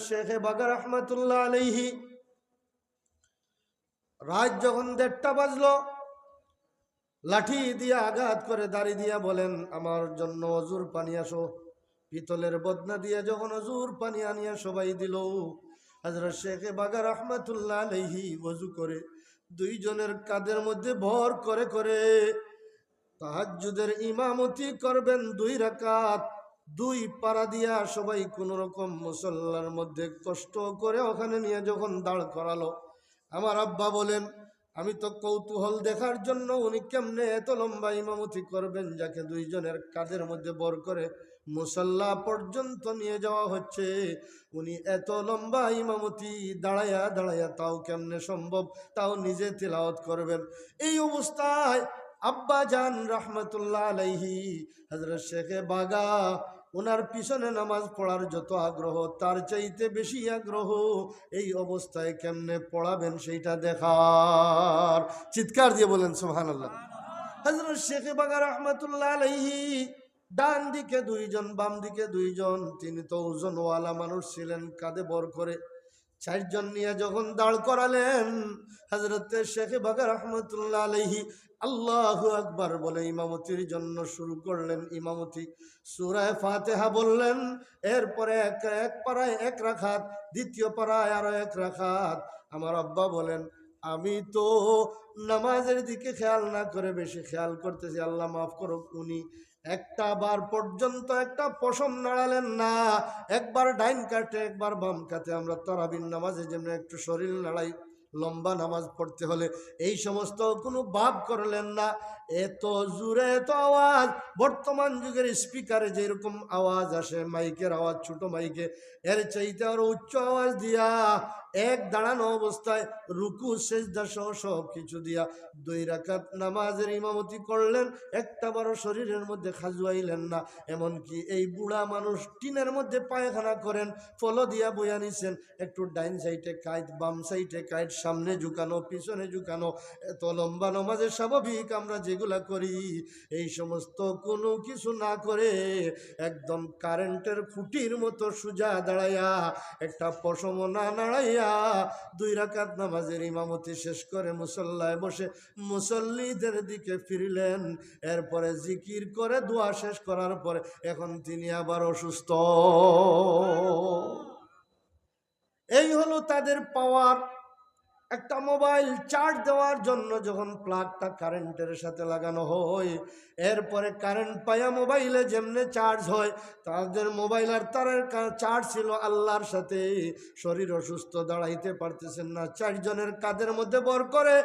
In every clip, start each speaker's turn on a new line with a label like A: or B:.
A: শেখে বাগা রহমতুল্লাহ আলাইহি রাত যখন 1:30 বাজলো, লাঠি দিয়ে আঘাত করে দাড়ি দিয়া বলেন, আমার জন্য অজুর পানি আসো। পিতলের বদনা দিয়ে যখন অজুর পানি আনিয়া সবাই দিল, হযরত শেখে বাগা রহমতুল্লাহ আলাইহি ওযু করে দুইজনের কাঁধের মধ্যে ভর করে করে তাহাজ্জুদের ইমামতি করবেন 2 রাকাত। 2 পারা দিয়া সবাই কোন রকম মুসল্লার মধ্যে কষ্ট করে ওখানে নিয়ে যখন দাঁড় করালো, আমার আব্বা বলেন, আমি তো কৌতূহল দেখার জন্য উনি কেমনে এত লম্বা ইমামতি করবেন, যাকে 2 জনের কাঁধের মধ্যে বর করে মুসল্লা পর্যন্ত নিয়ে যাওয়া হচ্ছে, উনি এত লম্বা ইমামতি দাঁড়ায়া দাঁড়ায়া তাও কেমনে সম্ভব, তাও নিজে তিলাওয়াত করবেন। এই অবস্থায় আব্বা জান রহমতুল্লাহ আলাইহি হযরত শেখে বাগা ওনার পিছনে নামাজ পড়ার যত আগ্রহ, তার চাইতে বেশি আগ্রহ এই অবস্থায় কেমনে পড়াবেন সেইটা দেখার। চিৎকার দিয়ে বলেন সুবহানাল্লাহ। হযরত শেখে বাগা রহমতুল্লাহ আলাইহি ডান দিকে 2 জন, বাম দিকে 2 জন, তিনি তো ওজনওয়ালা মানুষ ছিলেন, কাঁধে বর করে 4 জন নিয়ে যখন দাঁড় করালেন, হযরত শেখে বাগা রহমতুল্লাহ আলাইহি আল্লাহু আকবার বলে ইমামতির জন্য শুরু করলেন। ইমামতি সূরা ফাতিহা বললেন, এরপরে এক পারায় 1 রাকাত, দ্বিতীয় পারায় আরো 1 রাকাত। আমার আব্বা বলেন, আমি তো নামাজের দিকে খেয়াল না করে বেশি খেয়াল করতেছি, আল্লাহ মাফ করুক, উনি একটা বার পর্যন্ত একটা পশম নাড়ালেন না। একবার ডাইন কাটে, একবার বাম কাটে। আমরা তারাবির নামাজে যেমন একটু শরীর নাড়াই লম্বা নামাজ পড়তে হলে, এই সমস্ত কোনো ভাব করলেন না। এত জোরে এত আওয়াজ, বর্তমান যুগের স্পিকারে যেরকম আওয়াজ আসে, মাইকের আওয়াজ, ছোট মাইকে, এর চাইতে আরো উচ্চ আওয়াজ দিয়া এক দাঁড়ানো অবস্থায় রুকু সেজদা সহ সব কিছু দিয়া 2 রাকাত নামাজের ইমামতি করলেন। একটা বড় শরীরের মধ্যে খাজুয়াইলেন না। এমনকি এই বুড়া মানুষ টিনের মধ্যে পায়খানা করেন, ফলো দিয়া বইয়া নিছেন, একটু ডাইন সাইডে কাইট, বাম সাইডে কাইট, সামনে ঝুঁকানো, পিছনে ঝুঁকানো। এত লম্বা নামাজে স্বাভাবিক আমরা যেগুলা করি এই সমস্ত কোনো কিছু না করে একদম কারেন্টের খুঁটির মতো সোজা দাঁড়াইয়া একটা পশম না নাড়াইয়া 2 রাকাত নামাজের ইমামতি শেষ করে মুসল্লায় বসে মুসল্লিদের দিকে ফিরলেন। এরপরে জিকির করে দোয়া শেষ করার পরে এখন তিনি আবার অসুস্থ। এই হলো তাদের পাওয়ার। একটা মোবাইল চার্জ দেওয়ার জন্য যখন প্লাগটা কারেন্টের সাথে লাগানো হয়, এরপরে কারেন্ট পায়া মোবাইলে যেমনে চার্জ হয়, তাদের মোবাইল আর তারের চার্জ ছিল আল্লাহর সাথে। শরীর অসুস্থ, দাঁড়াইতে পারতেছেন না, 4 জনের কাঁধের মধ্যে বর করে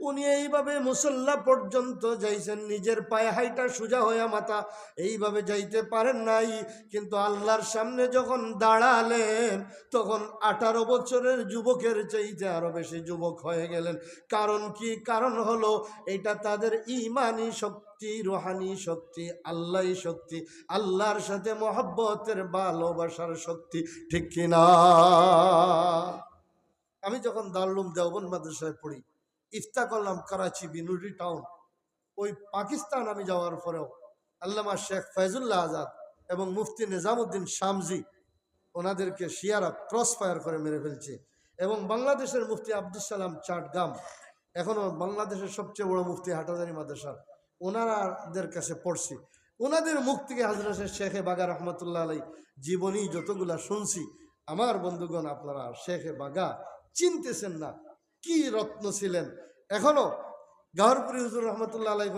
A: উনি এইভাবে মুসল্লা পর্যন্ত যাইছেন। নিজের পায়ে হাইটা সোজা হইয়া মাথা এইভাবে যাইতে পারেন নাই, কিন্তু আল্লাহর সামনে যখন দাঁড়ালেন তখন 18 বছরের যুবকের চাইতে আরো বেশি যুবক হয়ে গেলেন। কারণ কি? কারণ হলো এটা তাদের ঈমানি শক্তি, রুহানি শক্তি, আল্লাহই শক্তি, আল্লাহর সাথে মহব্বতের ভালোবাসার শক্তি। ঠিক কিনা? আমি যখন দারুল দেওবন্দ মাদ্রাসায় পড়ি, ইফতা করলাম করাচি বিনুরি টাউন। ওই পাকিস্তান আমি যাওয়ার পরেও আল্লামা শেখ ফয়জুল্লাহ আজাদ এবং মুফতি নিজামুদ্দিন শামজি ওনাদেরকে শিয়ারা ক্রস ফায়ার করে মেরে ফেলছে। এবং বাংলাদেশের মুফতি আব্দুল সালাম চাটগাম, এখনো বাংলাদেশের সবচেয়ে বড় মুফতি হাটাজারি মাদ্রাসার, ওনাদের কাছে পড়ছি। ওনাদের মুখ থেকে হযরত শেখে বাগা রহমতুল্লাহ আলাই জীবনী যতগুলা শুনছি, আমার বন্ধুগণ আপনারা শেখে বাগা চিনতেছেন না, কি রত্ন ছিলেন। এখনো গাহরপুরি হুজুর রহমতুল্লাহ আলাই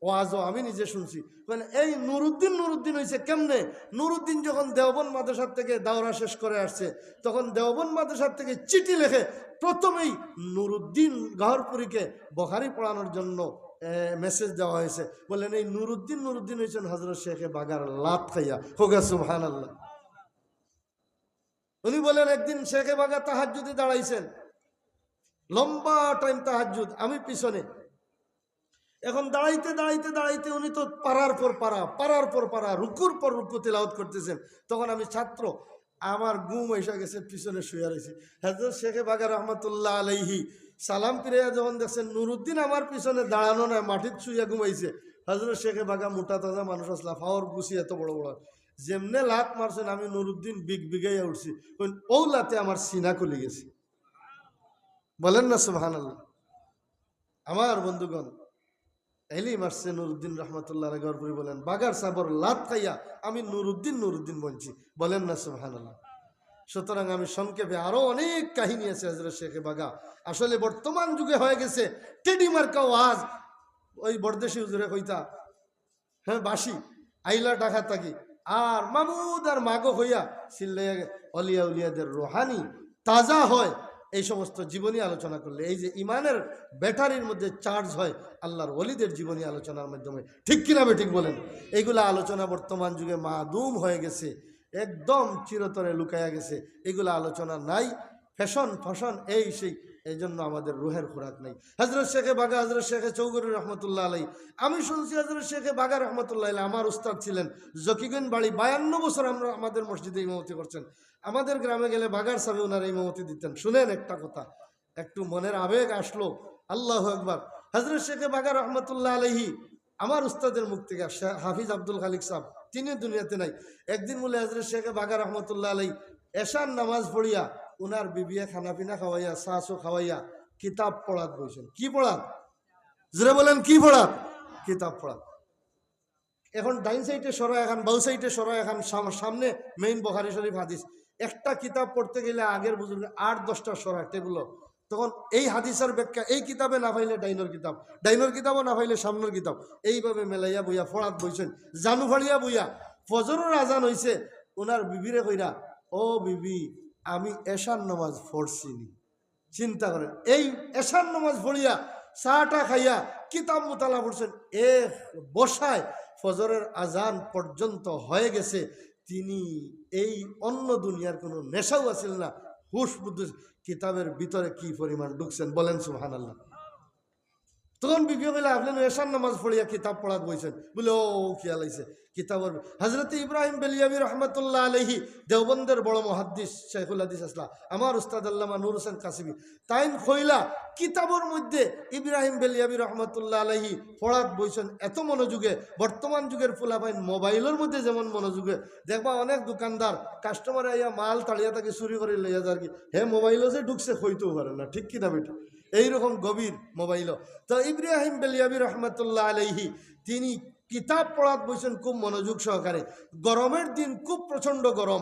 A: ওয়াজও আমি নিজে শুনছি। এই নুরুদ্দিন হয়েছে কেমনে? নুরুদ্দিন যখন দেওবন্দ মাদ্রাসার থেকে দাওরা শেষ করে আসছে, তখন দেওবন্দ মাদ্রাসার থেকে চিঠি লেখে প্রথমেই নুরুদ্দিন গাহরপুরীকে বুখারী পড়ানোর জন্য মেসেজ দেওয়া হয়েছে। বললেন এই নুরুদ্দিন হয়েছেন হযরত শেখে বাগার লাত খাইয়া। হোগা সুবহানাল্লাহ। উনি বলেন একদিন শেখে বাগা তাহাজ্জুদে দাঁড়াইছেন, লম্বা টাইম তাহাজ্জুদ, আমি পিছনে। এখন দাঁড়াইতে উনি তো পারার পর পারা, রুকুর পর রুকু তিলাওয়াত করতেছেন। তখন আমি ছাত্র, আমার ঘুম এসে গেছে, পিছনে শুয়ে রয়েছি। হযরত শেখে বাগা রহমতুল্লাহ আলাইহি সালাম ফিরে যখন দেখছেন নুরুদ্দিন আমার পিছনে দাঁড়ানো নয়, মাটির শুয়ে ঘুমাইছে। হযরত শেখে বাগা মোটা তাজা মানুষ আসলা, ফাওয়ার গুছি এত বড় বড়, যেমনে লাত মারছেন আমি নুরুদ্দিন বিগ বিগাইয়া উঠছি, ও লাতে আমার সিনা খুলে গেছে। বলেন না সুবহানাল্লাহ। আমার বন্ধুগণ, এলি মারছে নুরুদ্দিন রহমতুল্লাহ গরপুরি বলেন, বাগার সাবর লাত খাইয়া আমি নুরুদ্দিন বলছি। বলেন না সুবহানাল্লাহ। সুতরাং আমি সংক্ষেপে, আরো অনেক কাহিনী আছে হযরত শেখে বাগা। আসলে বর্তমান যুগে হয়ে গেছে টেডি মার্কা ওয়াজ। ওই বরদেশি হুজুরে কইতা, হ্যাঁ বাসি আইলা ডাকা থাকি আর মামুদ আর মাগো হইয়া সিল্লাইয়া অলিয়া উলিয়াদের রোহানি তাজা হয়। এই সমস্ত জীবনী আলোচনা করলে এই যে ইমানের ব্যাটারির মধ্যে চার্জ হয় আল্লাহর ওলিদের জীবনী আলোচনার মাধ্যমে। ঠিক কিনা ঠিক বলেন? এইগুলা আলোচনা বর্তমান যুগে মাদুম হয়ে গেছে, একদম চিরতরে লুকায়া গেছে। এগুলা আলোচনা নাই, ফ্যাশন এই সেই। এই জন্য আমাদের রুহের খোরাক নাই। হযরত শেখে বাগা, হযরত শেখে চৌধুরী রহমতুল্লাহ আলাই, আমি শুনছি হযরত শেখে বাগা রহমতুল্লাহ আলাই আমার উস্তাদ ছিলেন। জকিগঞ্জ বাড়ি 52 বছর আমরা আমাদের মসজিদে ইমামতি করছেন। আমাদের গ্রামে গেলে বাগার সাহেব ওনারা ইমামতি দিতেন। শুনেন একটা কথা, একটু মনের আবেগ আসলো। আল্লাহু আকবার। হযরত শেখে বাগা রহমতুল্লাহ আলাইহি আমার উস্তাদের মুখ থেকে, হাফিজ আব্দুল খালিক সাহেব, তিনি দুনিয়াতে নাই। একদিন বলে হযরত শেখে বাগা রহমতুল্লাহ আলাই এশার নামাজ পড়িয়া উনার বিবিয়া খানা পিনা খাওয়াইয়া শাসও খাওয়াইয়া কিতাব পড়াত বইছেন। কি পড়াত? জোরে বলেন, কি পড়াত? কিতাব পড়াত। এখন ডাইন সাইডে সরা এখন, বাউ সাইডে সরা এখন, সামনে মেইন বুখারী শরীফ হাদিস। একটা কিতাব পড়তে গেলে আগের বুঝুন 8-10টা সরা টেবিল। তখন এই হাদিসের ব্যাখ্যা এই কিতাবে না পাইলে ডাইনোর কিতাব, ডাইনোর কিতাবও না পাইলে সামনের কিতাব, এইভাবে মেলাইয়া বইয়া পড়াত বইছেন। জানু ফাড়িয়া বইয়া ফজরের আজান হইছে, ওনার বিবিরে কইরা, ও বিবি আমি এশার নামাজ পড়ছিনি। চিন্তা করেন, এই এশার নামাজ পড়িয়া চাটা খাইয়া কিতাব মুতালা পড়ছেন। বসায় ফজরের আজান পর্যন্ত হয়ে গেছে। তিনি এই অন্য দুনিয়ার কোনো নেশাও আছিল না, হুশ বুদ্ধ কিতাবের ভিতরে কি পরিমাণ ঢুকছেন। বলেন সুবহানাল্লাহ। তখন বিবি বলে, আপনি এশার নামাজ পড়িয়া কিতাব পড়াত বইছেন বলে, ও খেয়াল আইছে কিতাবের। হযরত ইব্রাহিম বেলিয়াবি রহমতুল্লাহ আলাইহি দেওবন্দের বড় মুহাদ্দিস শাইখুল হাদিস আসলা, আমার উস্তাদ আল্লামা নূর হোসেন কাসিমি, তাইন কইলা কিতাবের মধ্যে ইব্রাহিম বেলিয়াবি রহমতুল্লাহ আলাইহি পড়াত বইছেন এত মনোযোগে। বর্তমান যুগের পোলাপাইন মোবাইলের মধ্যে যেমন মনোযোগে, দেখবা অনেক দোকানদার কাস্টমার আইয়া মাল তাড়িয়া তাকে চুরি করে লইয়া যার কি, হে মোবাইলও যে ঢুকছে হইতেও পারে না। ঠিক কিনা বেটা? এইরকম গভীর মোবাইল। তো ইব্রাহিম বেলিয়াবি রহমতুল্লাহ আলাইহি তিনি কিতাব পড়াত বইছেন খুব মনোযোগ সহকারে। গরমের দিন, খুব প্রচন্ড গরম।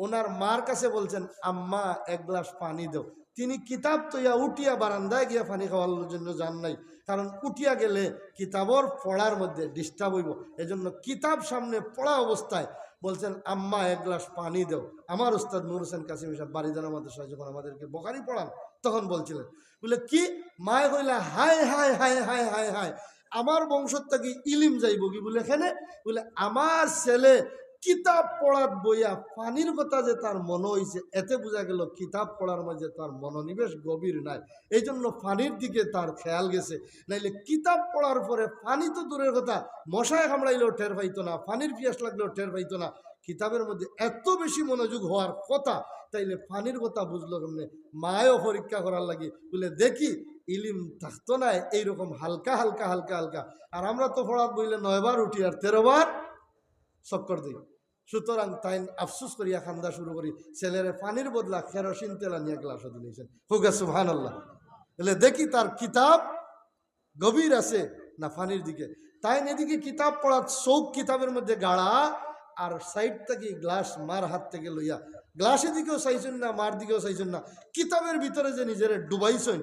A: ওনার মার কাছে বলছেন, আম্মা এক গ্লাস পানি দাও। তিনি কিতাব তৈয়া উঠিয়া বারান্দায় গিয়া পানি খাওয়ার জন্য যান নাই, কারণ উঠিয়া গেলে কিতাবর পড়ার মধ্যে ডিস্টার্ব হইব। এজন্য কিতাব সামনে পড়া অবস্থায় বলছেন, আম্মা এক গ্লাস পানি দাও। আমার উস্তাদ নূর হোসেন কাসিমি সাহেব বাড়িদানা মাদ্রাসায় যখন আমাদেরকে বুখারী পড়ান তখন বলছিলেন, বলে কি মায়ে কইলা, হায় হায় হায় হায় হায় হায়, আমার বংশত থেকে ইলিম যাইব কি? বলে এখানে বলে আমার ছেলে কিতাব পড়ার বইয়া পানির কথা যে তার মনে হয়েছে, এতে বোঝা গেল কিতাব পড়ার মাঝে তার মনোনিবেশ গভীর নাই। এই জন্য পানির দিকে তার খেয়াল গেছে। নাইলে কিতাব পড়ার পরে পানি তো দূরের কথা, মশায় কামড়াইলেও টের পাইতো না, পানির পিয়াস লাগলেও টের পাইতো না। কিতাবের মধ্যে এত বেশি মনোযোগ হওয়ার কথা, তাইলে পানির কথা বুঝলো কেমনে? মায়ও পরীক্ষা করার লাগে বলে দেখি ইলিম থাকতো না এইরকম হালকা হালকা হালকা হালকা। আর আমরা তো পড়াত বইলে 9 বার উঠি আর 13 বার চক্কর দিই। সুতরাং তাই আফসুস করিয়া খান্দা শুরু করি, ছেলেরে পানির বদলা কেরোসিন তেল নিয়ে গ্লাসও দিয়েছেন। হুগা সুবহানাল্লাহ। বলে দেখি তার কিতাব গভীর আছে না পানির দিকে। তাই এদিকে কিতাব পড়ার চৌক কিতাবের মধ্যে গাড়া, আর সাইড থেকে গ্লাস মার হাত থেকে লইয়া গ্লাসের দিকেও চাইছেন না, মার দিকেও চাইছেন না, কিতাবের ভিতরে যে নিজেরে ডুবাইছেন,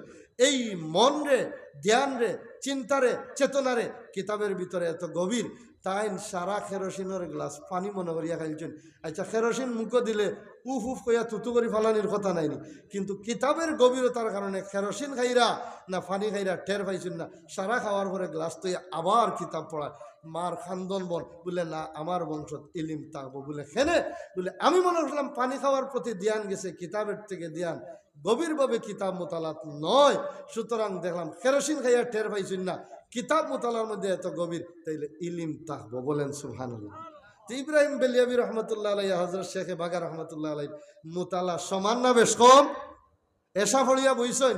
A: এই মন রে, ধ্যান রে, চিন্তারে, চেতনারে কিতাবের ভিতরে এত গভীর। তাই সারা কেরোসিনের গ্লাস পানি মনে করিয়া খাইছেন। আচ্ছা, কেরোসিন মুখো দিলে উফ উফ কইয়া তুতু করি ফালানির কথা নাইনি, কিন্তু কিতাবের গভীরতার কারণে কেরোসিন খাইরা না পানি খাইরা টের পাইছেন না। সারা খাওয়ার পরে গ্লাস তো আবার কিতাব পড়ায়। মার খান্দন বল বলে, না আমার বংশত ইলিম থাকবো। বলে খেনে বলে আমি মনে করলাম পানি খাওয়ার প্রতি ধ্যান গেছে, কিতাবের থেকে ধ্যান গভীরভাবে কিতাব মোতালাত নয়। সুতরাং দেখলাম কেরোসিন খাইয়া টের পাইছেন না, কিতাব মোতালার মধ্যে এত গভীর, তাইলে ইলিম থাকবো। বলেন সুবহানাল্লাহ। ইব্রাহিম বেলিয়াবি রহমতুল্লাহ আলাই, হযরত শেখে বাগা রহমতুল্লাহ আলাই মোতালা সমান না বেশ কম? এসা ফড়িয়া বইছেন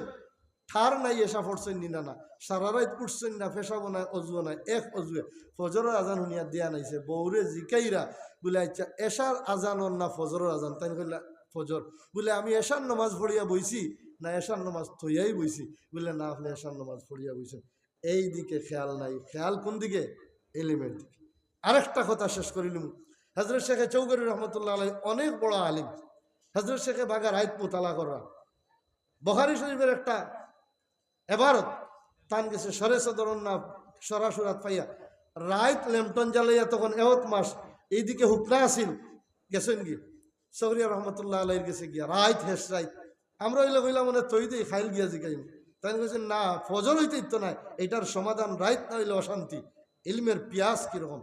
A: ঠার নাই এসা পড়ছেন না না সারা রাত উঠছেন না ফেসাবো না অজুও নাই এক অজুয়ে ফজরের আজান শুনিয়া দিয়া নাইছে বৌরে জিকাইরা বলে আচ্ছা এশার আজান না ফজরের আজান তাই কইলা ফজর বলে আমি এশার নামাজ পড়িয়া বইছি না এশার নামাজ থইয়াই বইছি বলে না আপনি এশার নামাজ পড়িয়া বইছেন। এই দিকে খেয়াল নাই, খেয়াল কোন দিকে? এলিমের দিকে। আরেকটা কথা শেষ করিলুম, হযরত শেখ চৌধুরী রহমতুল্লাহ আলাইহি অনেক বড় আলিম। হযরত শেখ বাগার আয়াত মোতালা করা বুখারী শরীফের একটা এবারত তান গেছে সরে সদরন না সরাসরাত পাইয়া রাইত ল্যাম্পটন জ্বালাইয়া তখন এহত মাস এইদিকে হুকনা আসিল গেছেন কি সৌরিয়া রহমতুল্লাহ আলাইহির গেছে গিয়া রাইত হেস রাইত আমরা হইলে কইলাম মনে তৈ দেই খাইল গিয়া জিগাইম তাই বলছেন না ফজর হইতে ইত্য নাই এটার সমাধান রাইত না হইলে অশান্তি ইলমের পিয়াস কিরকম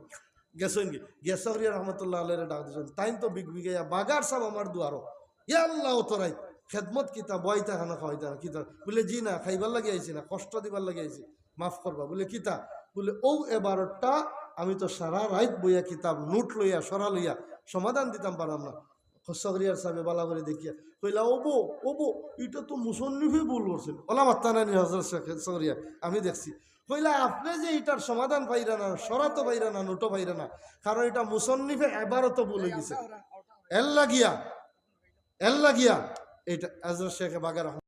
A: গেছেন কি গিয়া সৌরিয়া রহমতুল্লাহ আলাইহির ডাক দিয়েছেন তাই তো বিগ বিগাইয়া বাগার সব আমার দুয়ারো ইয়া আল্লাহ তো রাইত খেদমত কিতা বইতা খানা খাওয়াইতা না কিতা বলে জি না খাইবার লাগে আইছি না কষ্ট দিবার লাগে আইছি মাফ করবা বলে কিতা বলে ও এবারটা আমি তো সারা রাত বইয়া কিতাব নোট লইয়া সরা লইয়া সমাধান দিতাম পারলাম না। সগরিয়ার সাহেব বালা করে দেখিয়া কইলা ওবো ওবো এটা তো মুসন্নিফে ভুল করছেন ওলা মাত্তা নানি হজরত সগরিয়া আমি দেখছি কইলা আপনি যে এটার সমাধান পাইরা না সরা তো পাইরা না নোটও পাইরা না কারণ এটা মুসন্নিফে এবারও তো ভুল হয়ে গেছে এল্লা গিয়া এটা হযরত শেখ বাগার